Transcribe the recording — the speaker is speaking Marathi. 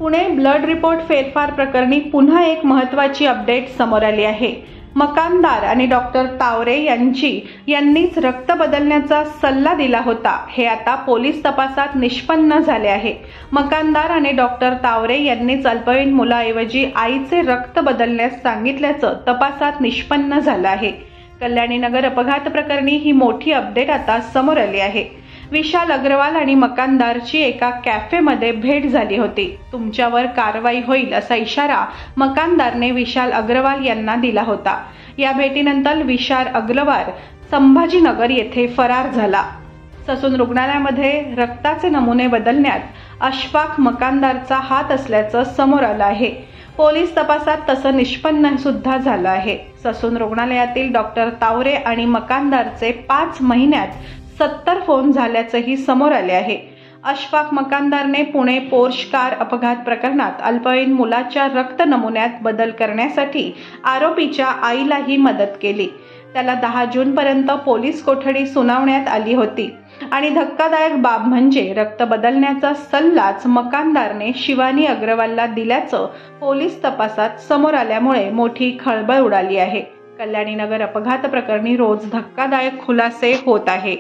पुणे ब्लड रिपोर्ट फेरफार प्रकरणी पुन्हा एक महत्त्वाची अपडेट समोर आली आहे। मकानदार आणि डॉक्टर तावरे यांनीच रक्त बदलण्याचा सल्ला दिला होता, हे आता पोलीस तपासात निष्पन्न झाले आहे। मकानदार आणि डॉक्टर तावरे यांनीच अल्पवयीन मुलाऐवजी आईचे रक्त बदलण्यास सांगितल्याचं तपासात निष्पन्न झालं आहे। कल्याणीनगर अपघात प्रकरणी ही मोठी अपडेट आता समोर आली आहे। विशाल अग्रवाल आणि मकानदारची एका कॅफेमध्ये भेट झाली होती। तुमच्यावर कारवाई होईल असा इशारा मकानदारने विशाल अग्रवाल यांना दिला होता। या भेटीनंतर विशाल अग्रवाल संभाजीनगर येथे फरार झाला। ससून रुग्णालयामध्ये रक्ताचे नमुने बदलण्यात अशफाक मकानदारचा हात असल्याचं समोर आलं आहे। पोलीस तपासात तसं निष्पन्न सुद्धा झालं आहे। ससून रुग्णालयातील डॉक्टर तावरे आणि मकानदारचे 5 महिन्यात 70 फोन झाल्याचंही समोर आले आहे। अशफाक मकानदारने पुणे पोर्श कार अपघात प्रकरणात अल्पवयीन मुलाच्या रक्त नमुन्यात बदल करण्यासाठी आरोपीच्या आईलाही मदत केली। त्याला 10 जूनपर्यंत पोलीस कोठडी सुनावण्यात आली होती आणि धक्कादायक बाब म्हणजे रक्त बदलण्याचा सल्लाच मकानदारने शिवानी अग्रवालला दिल्याचं पोलीस तपासात समोर आल्यामुळे मोठी खळबळ उडाली आहे। कल्याणीनगर अपघात प्रकरणी रोज धक्कादायक खुलासे होत आहे।